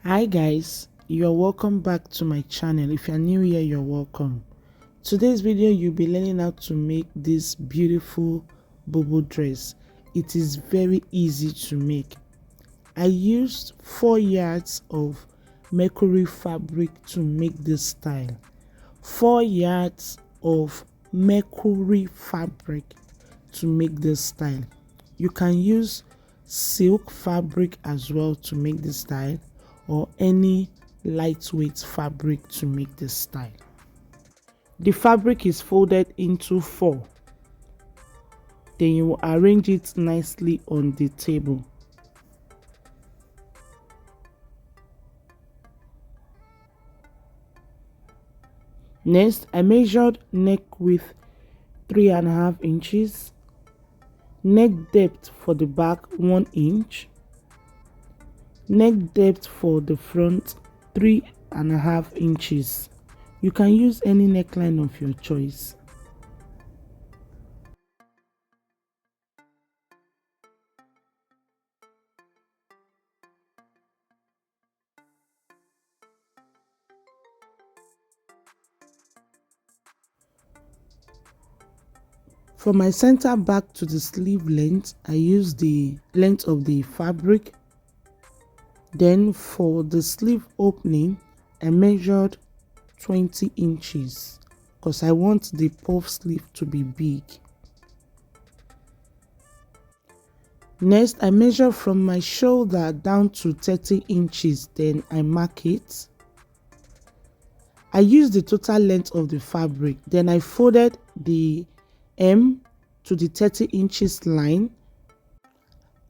Hi guys, you're welcome back to my channel. If you're new here, you're welcome. Today's video you'll be learning how to make this beautiful bubu dress. It is very easy to make. I used 4 yards of mercury fabric to make this style. 4 yards of mercury fabric to make this style. You can use silk fabric as well to make this style, or any lightweight fabric to make this style. The fabric is folded into 4. Then you will arrange it nicely on the table. Next, I measured neck width 3.5 inches, neck depth for the back 1 inch, neck depth for the front 3.5 inches. You can use any neckline of your choice. For my center back to the sleeve length, I use the length of the fabric. Then for the sleeve opening, I measured 20 inches because I want the puff sleeve to be big. Next, I measure from my shoulder down to 30 inches, then I mark it. I use the total length of the fabric, then I folded the hem to the 30 inches line.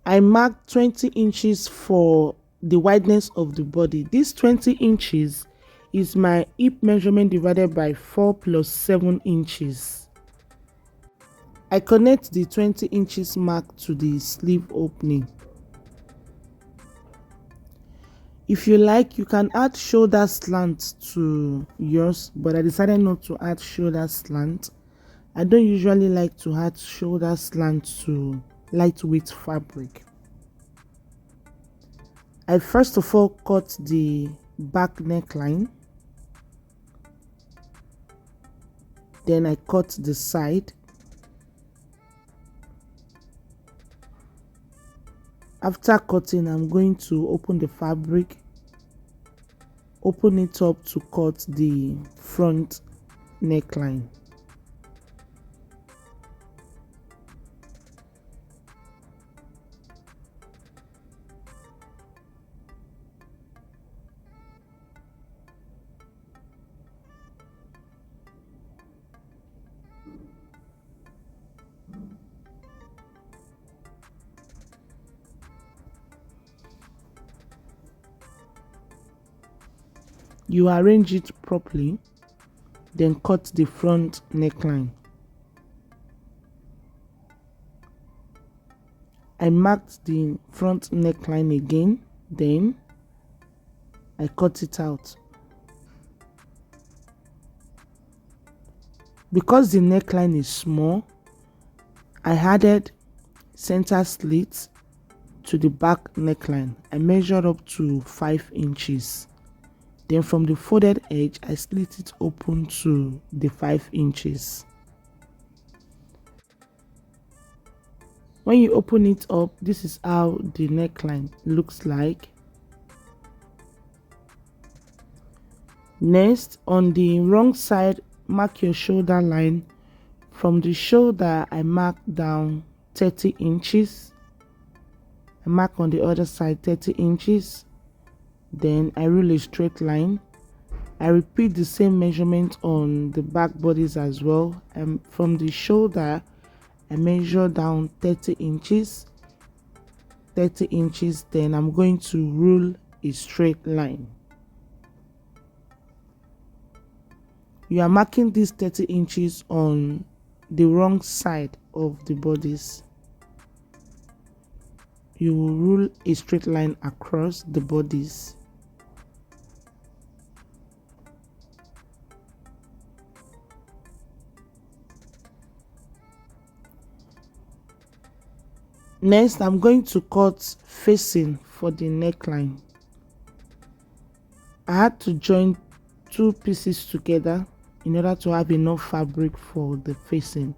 I marked 20 inches for the wideness of the body. This 20 inches is my hip measurement divided by 4 plus 7 inches. I connect the 20 inches mark to the sleeve opening. If you like, you can add shoulder slant to yours, but I decided not to add shoulder slant. I don't usually like to add shoulder slant to lightweight fabric. I first of all cut the back neckline. Then I cut the side. After cutting, I'm going to open the fabric, open it up to cut the front neckline. You arrange it properly, then cut the front neckline. I marked the front neckline again, then I cut it out. Because the neckline is small, I added center slits to the back neckline. I measured up to 5 inches. Then from the folded edge, I slit it open to the 5 inches. When you open it up, this is how the neckline looks like. Next, on the wrong side, mark your shoulder line. From the shoulder, I mark down 30 inches. I mark on the other side 30 inches. Then I rule a straight line. I repeat the same measurement on the back bodies as well. And from the shoulder, I measure down 30 inches. 30 inches, then I'm going to rule a straight line. You are marking these 30 inches on the wrong side of the bodies. You will rule a straight line across the bodies. Next, I'm going to cut facing for the neckline. I had to join two pieces together in order to have enough fabric for the facing.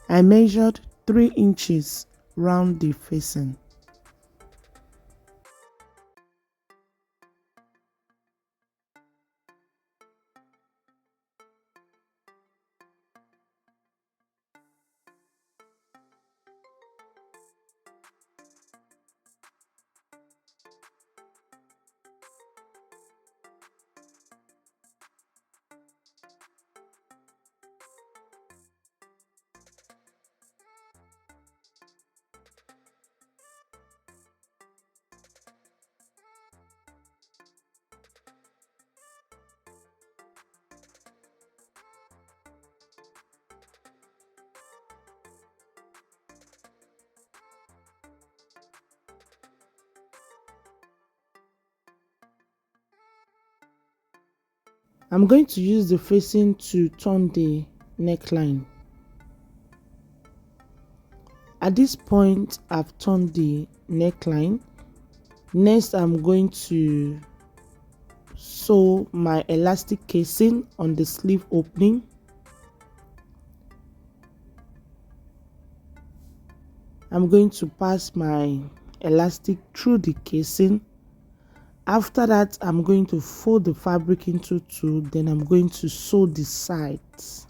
I measured 3 inches round the facing. I'm going to use the facing to turn the neckline. At this point, I've turned the neckline. Next, I'm going to sew my elastic casing on the sleeve opening. I'm going to pass my elastic through the casing. After that, I'm going to fold the fabric into two, then I'm going to sew the sides.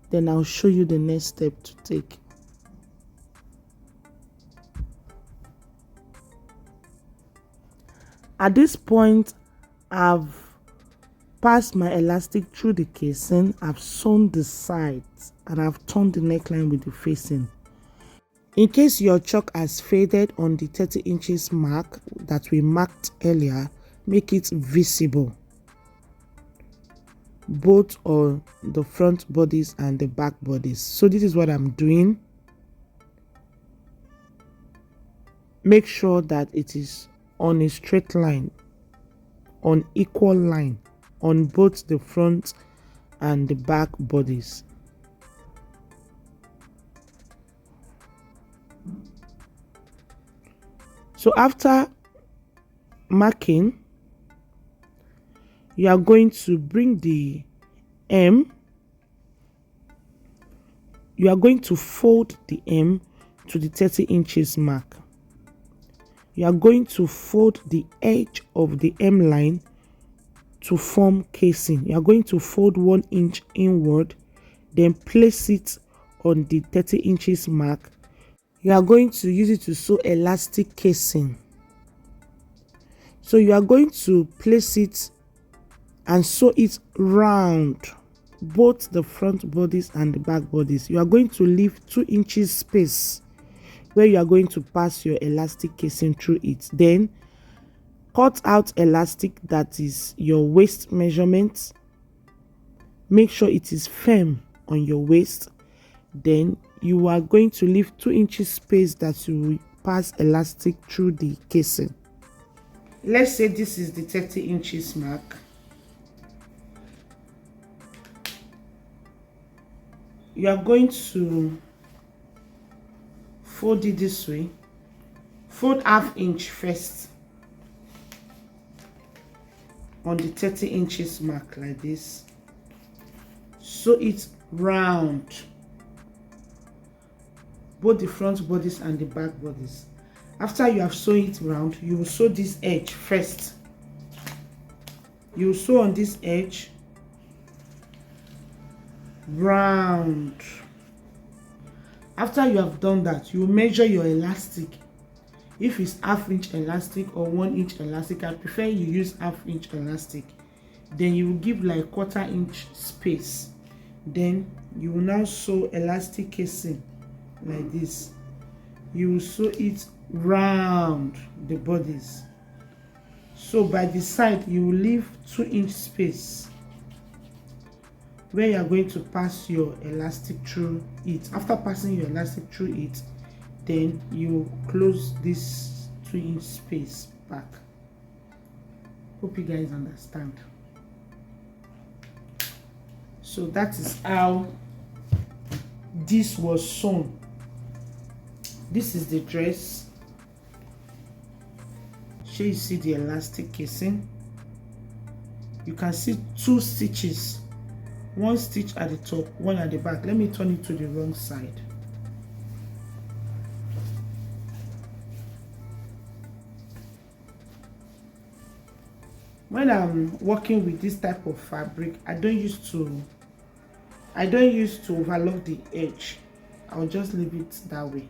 Then I'll show you the next step to take. At this point, I've passed my elastic through the casing, I've sewn the sides, and I've turned the neckline with the facing. In case your chalk has faded on the 30 inches mark that we marked earlier, make it visible, both on the front bodies and the back bodies. So this is what I'm doing. Make sure that it is on a straight line, on equal line, on both the front and the back bodies. So after marking, you are going to bring the hem, you are going to fold the hem to the 30 inches mark. You are going to fold the edge of the hem line to form casing. You are going to fold 1 inch inward, then place it on the 30 inches mark. You are going to use it to sew elastic casing. So you are going to place it and sew it round both the front bodies and the back bodies. You are going to leave 2 inches space where you are going to pass your elastic casing through it. Then cut out elastic that is your waist measurement. Make sure it is firm on your waist. Then you are going to leave 2 inches space that you will pass elastic through the casing. Let's say this is the 30 inches mark. You are going to fold it this way. Fold ½ inch first on the 30 inches mark like this. Sew it round, both the front bodies and the back bodies. After you have sewn it round, you will sew this edge first. You will sew on this edge round. After you have done that, you will measure your elastic. If it's ½ inch elastic or 1 inch elastic, I prefer you use ½ inch elastic. Then you will give like 1/4 inch space. Then you will now sew elastic casing like this. You will sew it round the bodies. So by the side, you will leave 2 inch space where you are going to pass your elastic through it. After passing your elastic through it, then you close this 2-inch space back. Hope you guys understand. So that is how this was sewn. This is the dress. Here you see the elastic casing. You can see 2 stitches, 1 stitch at the top, 1 at the back. Let me turn it to the wrong side. When I'm working with this type of fabric, I don't use to overlock the edge. I'll just leave it that way,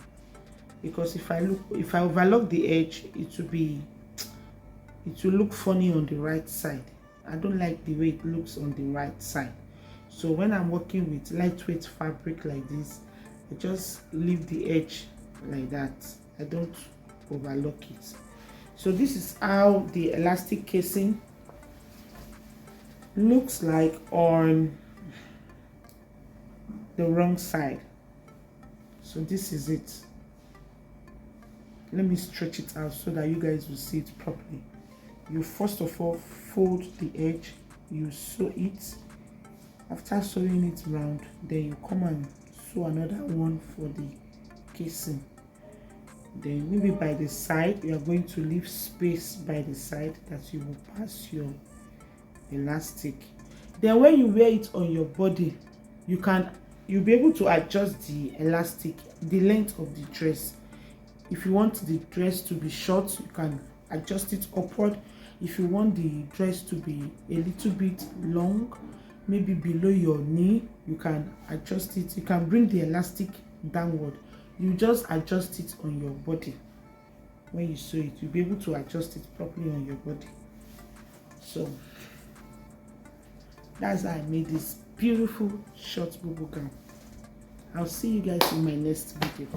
because if I overlock the edge, it will look funny on the right side. I don't like the way it looks on the right side. So when I'm working with lightweight fabric like this, I just leave the edge like that. I don't overlock it. So this is how the elastic casing looks like on the wrong side. So this is it. Let me stretch it out so that you guys will see it properly. You first of all fold the edge, you sew it. After sewing it round, then you come and sew another one for the casing. Then maybe by the side, you are going to leave space by the side that you will pass your elastic. Then when you wear it on your body, you'll be able to adjust the elastic, the length of the dress. If you want the dress to be short, you can adjust it upward. If you want the dress to be a little bit long, maybe below your knee, you can adjust it. You can bring the elastic downward. You just adjust it on your body. When you sew it, you'll be able to adjust it properly on your body. So that's how I made this beautiful short bubu gown. I'll see you guys in my next video.